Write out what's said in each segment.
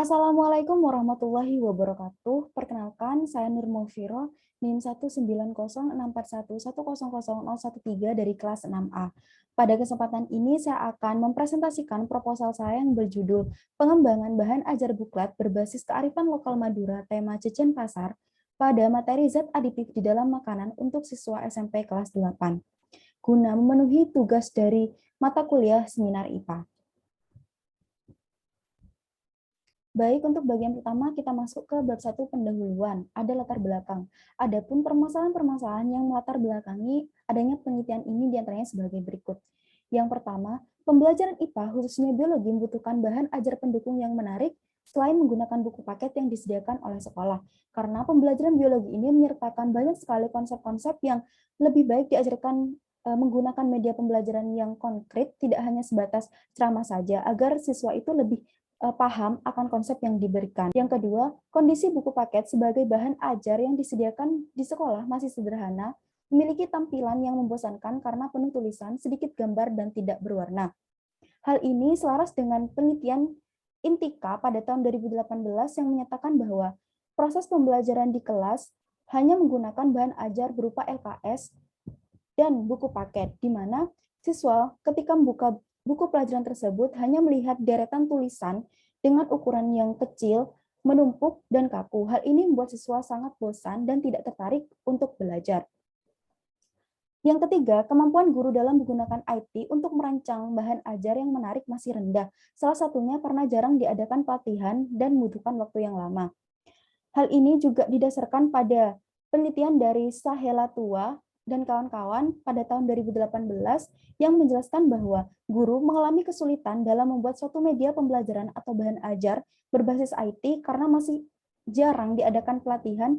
Assalamualaikum warahmatullahi wabarakatuh. Perkenalkan, saya Nur Mufiro, NIM 1906411001013 dari kelas 6A. Pada kesempatan ini, saya akan mempresentasikan proposal saya yang berjudul Pengembangan Bahan Ajar Buklat Berbasis Kearifan Lokal Madura, tema Cecen Pasar, pada materi zat aditif di dalam makanan untuk siswa SMP kelas 8, guna memenuhi tugas dari mata kuliah seminar IPA. Baik, untuk bagian pertama kita masuk ke bab 1 pendahuluan, ada latar belakang. Adapun permasalahan-permasalahan yang melatar belakangi adanya penelitian ini diantaranya sebagai berikut. Yang pertama, pembelajaran IPA khususnya biologi membutuhkan bahan ajar pendukung yang menarik selain menggunakan buku paket yang disediakan oleh sekolah. Karena pembelajaran biologi ini menyertakan banyak sekali konsep-konsep yang lebih baik diajarkan menggunakan media pembelajaran yang konkret, tidak hanya sebatas ceramah saja, agar siswa itu lebih paham akan konsep yang diberikan. Yang kedua, kondisi buku paket sebagai bahan ajar yang disediakan di sekolah masih sederhana, memiliki tampilan yang membosankan karena penuh tulisan, sedikit gambar, dan tidak berwarna. Hal ini selaras dengan penelitian Intika pada tahun 2018 yang menyatakan bahwa proses pembelajaran di kelas hanya menggunakan bahan ajar berupa LKS dan buku paket, di mana siswa ketika membuka buku pelajaran tersebut hanya melihat deretan tulisan dengan ukuran yang kecil, menumpuk, dan kaku. Hal ini membuat siswa sangat bosan dan tidak tertarik untuk belajar. Yang ketiga, kemampuan guru dalam menggunakan IT untuk merancang bahan ajar yang menarik masih rendah. Salah satunya karena jarang diadakan pelatihan dan membutuhkan waktu yang lama. Hal ini juga didasarkan pada penelitian dari Sahela Tua dan kawan-kawan pada tahun 2018 yang menjelaskan bahwa guru mengalami kesulitan dalam membuat suatu media pembelajaran atau bahan ajar berbasis IT karena masih jarang diadakan pelatihan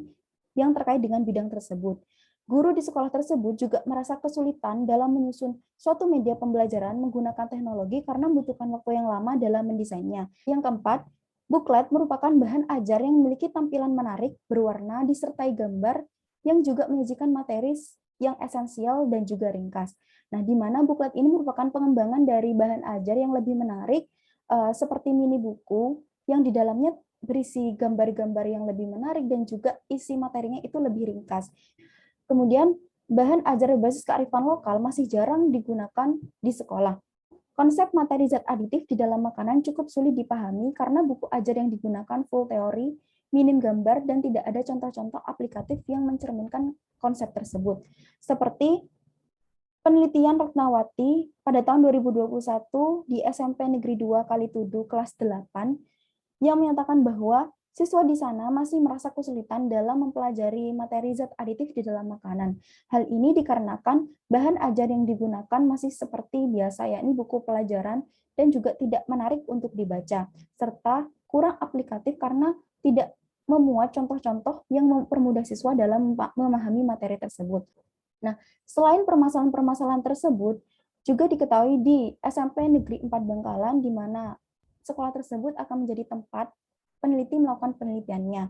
yang terkait dengan bidang tersebut. Guru di sekolah tersebut juga merasa kesulitan dalam menyusun suatu media pembelajaran menggunakan teknologi karena membutuhkan waktu yang lama dalam mendesainnya. Yang keempat, buklet merupakan bahan ajar yang memiliki tampilan menarik, berwarna, disertai gambar yang juga menyajikan materi yang esensial dan juga ringkas. Nah, di mana buklet ini merupakan pengembangan dari bahan ajar yang lebih menarik, seperti mini buku yang di dalamnya berisi gambar-gambar yang lebih menarik dan juga isi materinya itu lebih ringkas. Kemudian, bahan ajar berbasis kearifan lokal masih jarang digunakan di sekolah. Konsep materi zat aditif di dalam makanan cukup sulit dipahami karena buku ajar yang digunakan full teori, minim gambar, dan tidak ada contoh-contoh aplikatif yang mencerminkan konsep tersebut. Seperti penelitian Ratnawati pada tahun 2021 di SMP Negeri 2 Kalitudu kelas 8 yang menyatakan bahwa siswa di sana masih merasa kesulitan dalam mempelajari materi zat aditif di dalam makanan. Hal ini dikarenakan bahan ajar yang digunakan masih seperti biasa, yakni buku pelajaran, dan juga tidak menarik untuk dibaca, serta kurang aplikatif karena tidak memuat contoh-contoh yang mempermudah siswa dalam memahami materi tersebut. Nah, selain permasalahan-permasalahan tersebut, juga diketahui di SMP Negeri 4 Bangkalan, di mana sekolah tersebut akan menjadi tempat peneliti melakukan penelitiannya,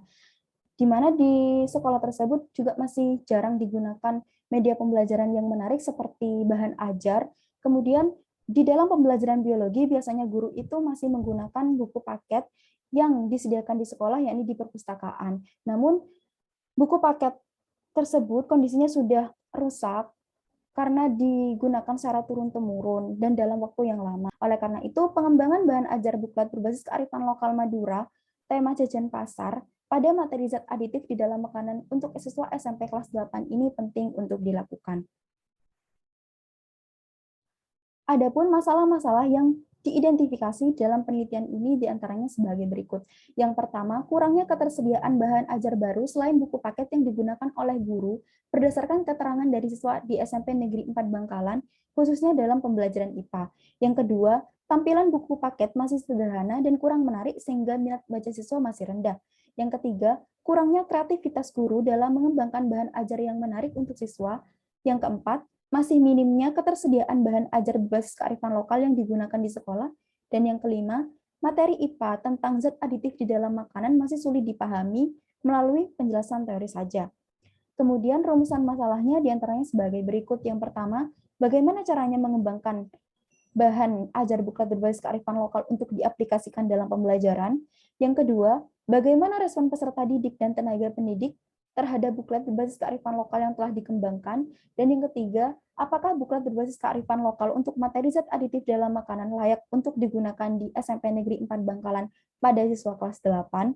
di mana di sekolah tersebut juga masih jarang digunakan media pembelajaran yang menarik seperti bahan ajar. Kemudian di dalam pembelajaran biologi biasanya guru itu masih menggunakan buku paket yang disediakan di sekolah, yakni di perpustakaan. Namun buku paket tersebut kondisinya sudah rusak karena digunakan secara turun-temurun dan dalam waktu yang lama. Oleh karena itu, pengembangan bahan ajar buklet berbasis kearifan lokal Madura, tema jajan pasar, pada materi zat aditif di dalam makanan untuk siswa SMP kelas 8 ini penting untuk dilakukan. Adapun masalah-masalah yang diidentifikasi dalam penelitian ini diantaranya sebagai berikut. Yang pertama, kurangnya ketersediaan bahan ajar baru selain buku paket yang digunakan oleh guru berdasarkan keterangan dari siswa di SMP Negeri 4 Bangkalan, khususnya dalam pembelajaran IPA. Yang kedua, tampilan buku paket masih sederhana dan kurang menarik sehingga minat baca siswa masih rendah. Yang ketiga, kurangnya kreativitas guru dalam mengembangkan bahan ajar yang menarik untuk siswa. Yang keempat, masih minimnya ketersediaan bahan ajar berbasis kearifan lokal yang digunakan di sekolah. Dan yang kelima, materi IPA tentang zat aditif di dalam makanan masih sulit dipahami melalui penjelasan teori saja. Kemudian rumusan masalahnya diantaranya sebagai berikut. Yang pertama, bagaimana caranya mengembangkan bahan ajar buklet berbasis kearifan lokal untuk diaplikasikan dalam pembelajaran. Yang kedua, bagaimana respon peserta didik dan tenaga pendidik terhadap buklet berbasis kearifan lokal yang telah dikembangkan. Dan yang ketiga, apakah buklet berbasis kearifan lokal untuk materi zat aditif dalam makanan layak untuk digunakan di SMP Negeri 4 Bangkalan pada siswa kelas 8?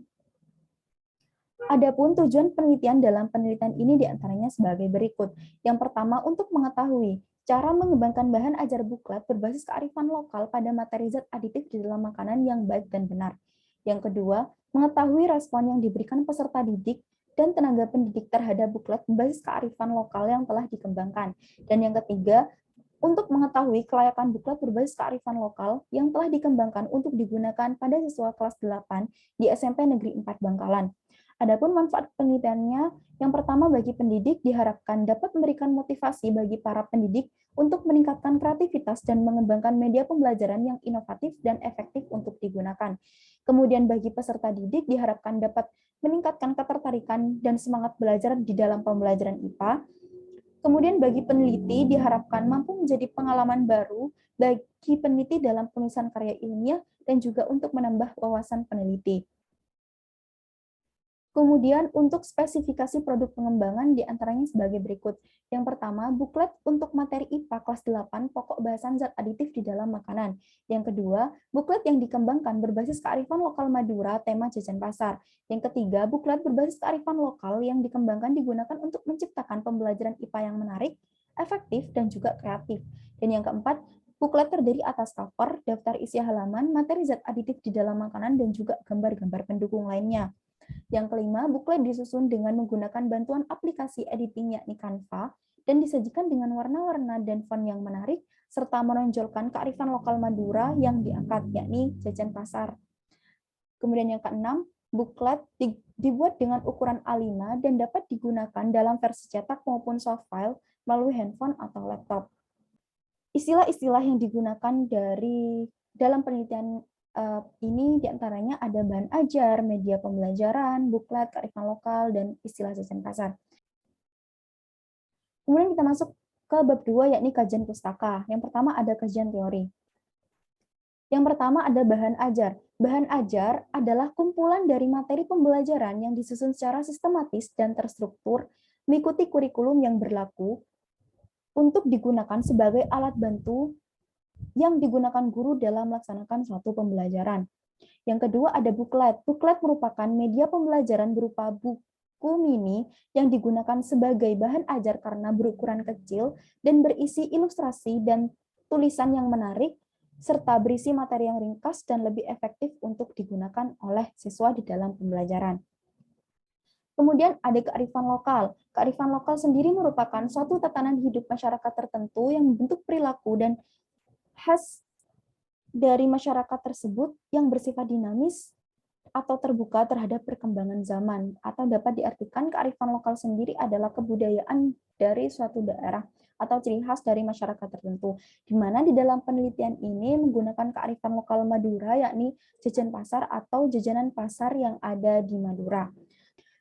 Adapun tujuan penelitian dalam penelitian ini diantaranya sebagai berikut. Yang pertama, untuk mengetahui cara mengembangkan bahan ajar buklet berbasis kearifan lokal pada materi zat aditif di dalam makanan yang baik dan benar. Yang kedua, mengetahui respon yang diberikan peserta didik dan tenaga pendidik terhadap buklet berbasis kearifan lokal yang telah dikembangkan. Dan yang ketiga, untuk mengetahui kelayakan buklet berbasis kearifan lokal yang telah dikembangkan untuk digunakan pada siswa kelas 8 di SMP Negeri 4 Bangkalan. Adapun manfaat penelitiannya, yang pertama bagi pendidik diharapkan dapat memberikan motivasi bagi para pendidik untuk meningkatkan kreativitas dan mengembangkan media pembelajaran yang inovatif dan efektif untuk digunakan. Kemudian bagi peserta didik diharapkan dapat meningkatkan ketertarikan dan semangat belajar di dalam pembelajaran IPA. Kemudian bagi peneliti diharapkan mampu menjadi pengalaman baru bagi peneliti dalam penulisan karya ilmiah dan juga untuk menambah wawasan peneliti. Kemudian untuk spesifikasi produk pengembangan diantaranya sebagai berikut. Yang pertama, buklet untuk materi IPA kelas 8 pokok bahasan zat aditif di dalam makanan. Yang kedua, buklet yang dikembangkan berbasis kearifan lokal Madura tema jajan pasar. Yang ketiga, buklet berbasis kearifan lokal yang dikembangkan digunakan untuk menciptakan pembelajaran IPA yang menarik, efektif, dan juga kreatif. Dan yang keempat, buklet terdiri atas cover, daftar isi halaman, materi zat aditif di dalam makanan, dan juga gambar-gambar pendukung lainnya. Yang kelima, buklet disusun dengan menggunakan bantuan aplikasi editing yakni Canva dan disajikan dengan warna-warna dan font yang menarik serta menonjolkan kearifan lokal Madura yang diangkat yakni jajan pasar. Kemudian yang keenam, buklet dibuat dengan ukuran A5 dan dapat digunakan dalam versi cetak maupun soft file melalui handphone atau laptop. Istilah-istilah yang digunakan dalam penelitian ini diantaranya ada bahan ajar, media pembelajaran, buklet, kearifan lokal, dan istilah jajan pasar. Kemudian kita masuk ke bab 2, yakni kajian pustaka. Yang pertama ada kajian teori. Yang pertama ada bahan ajar. Bahan ajar adalah kumpulan dari materi pembelajaran yang disusun secara sistematis dan terstruktur, mengikuti kurikulum yang berlaku, untuk digunakan sebagai alat bantu yang digunakan guru dalam melaksanakan suatu pembelajaran. Yang kedua ada buklet. Buklet merupakan media pembelajaran berupa buku mini yang digunakan sebagai bahan ajar karena berukuran kecil dan berisi ilustrasi dan tulisan yang menarik, serta berisi materi yang ringkas dan lebih efektif untuk digunakan oleh siswa di dalam pembelajaran. Kemudian ada kearifan lokal. Kearifan lokal sendiri merupakan suatu tatanan hidup masyarakat tertentu yang membentuk perilaku dan khas dari masyarakat tersebut yang bersifat dinamis atau terbuka terhadap perkembangan zaman, atau dapat diartikan kearifan lokal sendiri adalah kebudayaan dari suatu daerah atau ciri khas dari masyarakat tertentu, di mana di dalam penelitian ini menggunakan kearifan lokal Madura, yakni jajan pasar atau jajanan pasar yang ada di Madura.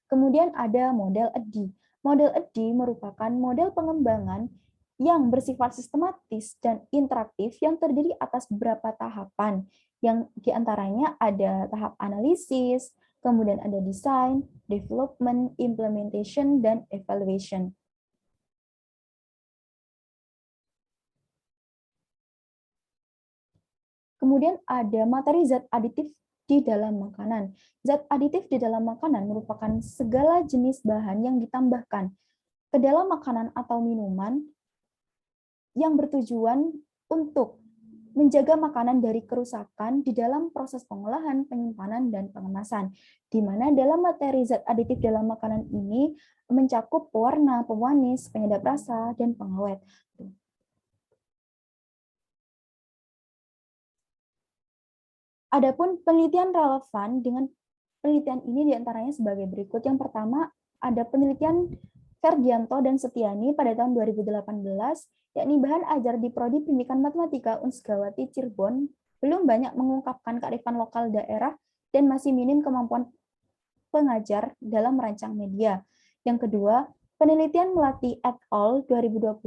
Kemudian ada model EDI. Model EDI merupakan model pengembangan yang bersifat sistematis dan interaktif yang terdiri atas beberapa tahapan, yang diantaranya ada tahap analisis, kemudian ada design, development, implementation, dan evaluation. Kemudian ada materi zat aditif di dalam makanan. Zat aditif di dalam makanan merupakan segala jenis bahan yang ditambahkan ke dalam makanan atau minuman yang bertujuan untuk menjaga makanan dari kerusakan di dalam proses pengolahan, penyimpanan, dan pengemasan. Di mana dalam materi zat aditif dalam makanan ini mencakup pewarna, pemanis, penyedap rasa, dan pengawet. Adapun penelitian relevan dengan penelitian ini diantaranya sebagai berikut. Yang pertama, ada penelitian Ferdianto dan Setiani pada tahun 2018, yakni bahan ajar di Prodi Pendidikan Matematika Unsgawati Cirebon belum banyak mengungkapkan kearifan lokal daerah dan masih minim kemampuan pengajar dalam merancang media. Yang kedua, penelitian Melati et al. 2020,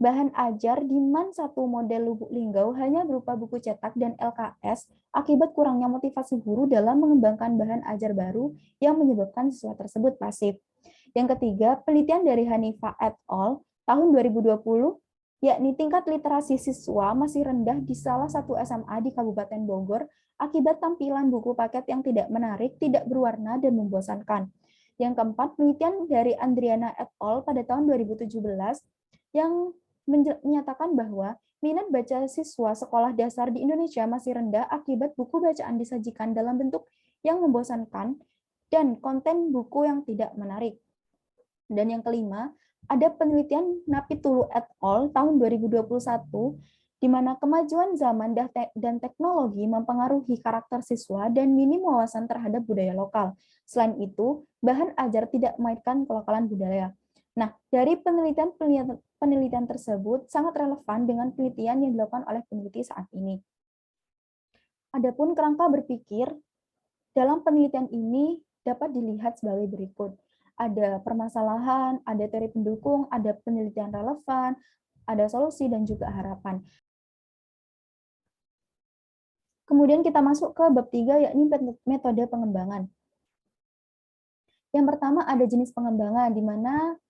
bahan ajar di MAN 1 model Lubuk Linggau hanya berupa buku cetak dan LKS akibat kurangnya motivasi guru dalam mengembangkan bahan ajar baru yang menyebabkan siswa tersebut pasif. Yang ketiga, penelitian dari Hanifa et al. Tahun 2020, yakni tingkat literasi siswa masih rendah di salah satu SMA di Kabupaten Bogor akibat tampilan buku paket yang tidak menarik, tidak berwarna, dan membosankan. Yang keempat, penelitian dari Andriana et al. Pada tahun 2017 yang menyatakan bahwa minat baca siswa sekolah dasar di Indonesia masih rendah akibat buku bacaan disajikan dalam bentuk yang membosankan dan konten buku yang tidak menarik. Dan yang kelima, ada penelitian Napitulu et al. Tahun 2021 di mana kemajuan zaman dan teknologi mempengaruhi karakter siswa dan minim wawasan terhadap budaya lokal. Selain itu, bahan ajar tidak memainkan kelokalan budaya. Nah, dari penelitian tersebut sangat relevan dengan penelitian yang dilakukan oleh peneliti saat ini. Adapun kerangka berpikir dalam penelitian ini dapat dilihat sebagai berikut. Ada permasalahan, ada teori pendukung, ada penelitian relevan, ada solusi, dan juga harapan. Kemudian kita masuk ke bab 3, yakni metode pengembangan. Yang pertama ada jenis pengembangan, di mana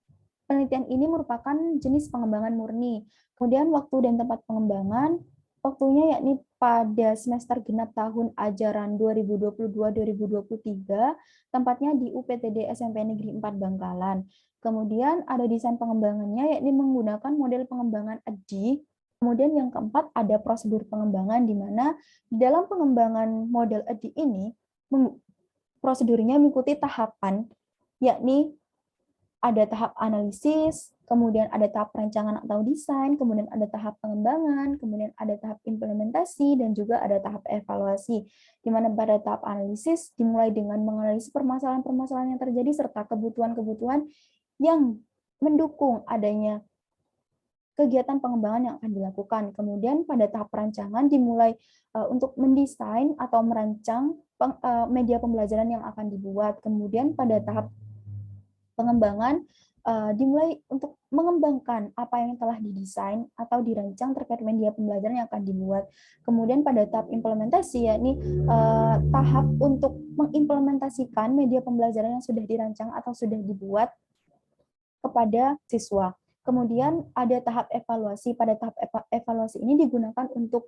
penelitian ini merupakan jenis pengembangan murni. Kemudian waktu dan tempat pengembangan, waktunya yakni pada semester genap tahun ajaran 2022-2023, tempatnya di UPTD SMP Negeri 4 Bangkalan. Kemudian ada desain pengembangannya, yakni menggunakan model pengembangan EDDI. Kemudian yang keempat ada prosedur pengembangan, di mana dalam pengembangan model EDDI ini, prosedurnya mengikuti tahapan, yakni ada tahap analisis, kemudian ada tahap perancangan atau desain, kemudian ada tahap pengembangan, kemudian ada tahap implementasi, dan juga ada tahap evaluasi. Di mana pada tahap analisis dimulai dengan menganalisis permasalahan-permasalahan yang terjadi serta kebutuhan-kebutuhan yang mendukung adanya kegiatan pengembangan yang akan dilakukan. Kemudian pada tahap perancangan dimulai untuk mendesain atau merancang media pembelajaran yang akan dibuat. Kemudian pada tahap pengembangan dimulai untuk mengembangkan apa yang telah didesain atau dirancang terkait media pembelajaran yang akan dibuat. Kemudian pada tahap implementasi, yakni tahap untuk mengimplementasikan media pembelajaran yang sudah dirancang atau sudah dibuat kepada siswa. Kemudian ada tahap evaluasi. Pada tahap evaluasi ini digunakan untuk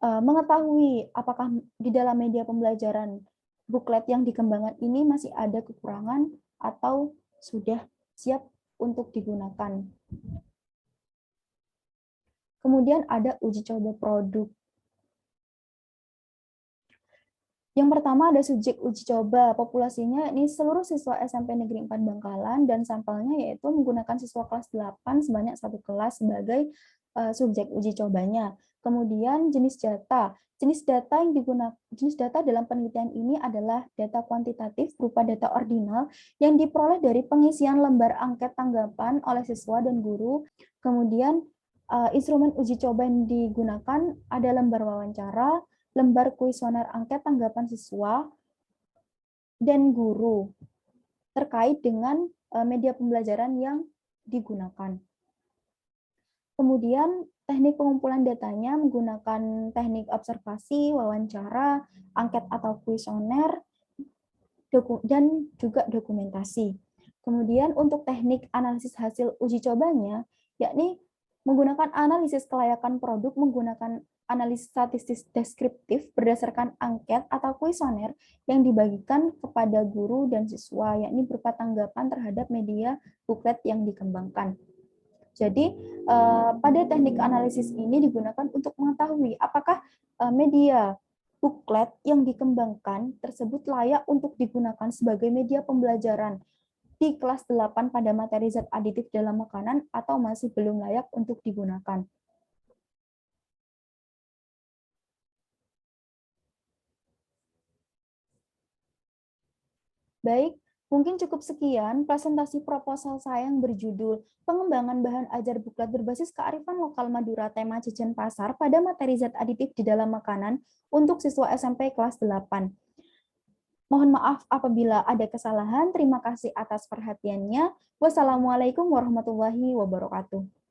mengetahui apakah di dalam media pembelajaran buklet yang dikembangkan ini masih ada kekurangan atau sudah siap untuk digunakan. Kemudian ada uji coba produk. Yang pertama ada subjek uji coba, populasinya ini seluruh siswa SMP Negeri 4 Bangkalan, dan sampelnya yaitu menggunakan siswa kelas 8 sebanyak satu kelas sebagai subjek uji cobanya. Kemudian jenis data. Jenis data dalam penelitian ini adalah data kuantitatif berupa data ordinal yang diperoleh dari pengisian lembar angket tanggapan oleh siswa dan guru. Kemudian instrumen uji coba yang digunakan ada lembar wawancara, lembar kuesioner angket tanggapan siswa dan guru terkait dengan media pembelajaran yang digunakan. Kemudian teknik pengumpulan datanya menggunakan teknik observasi, wawancara, angket atau kuesioner, dan juga dokumentasi. Kemudian untuk teknik analisis hasil uji cobanya, yakni menggunakan analisis kelayakan produk menggunakan analisis statistik deskriptif berdasarkan angket atau kuesioner yang dibagikan kepada guru dan siswa, yakni berupa tanggapan terhadap media buklet yang dikembangkan. Jadi pada teknik analisis ini digunakan untuk mengetahui apakah media buklet yang dikembangkan tersebut layak untuk digunakan sebagai media pembelajaran di kelas 8 pada materi zat aditif dalam makanan atau masih belum layak untuk digunakan. Baik, mungkin cukup sekian presentasi proposal saya yang berjudul Pengembangan Bahan Ajar Buklet Berbasis Kearifan Lokal Madura Tema Jajan Pasar pada materi zat aditif di dalam makanan untuk siswa SMP kelas 8. Mohon maaf apabila ada kesalahan. Terima kasih atas perhatiannya. Wassalamualaikum warahmatullahi wabarakatuh.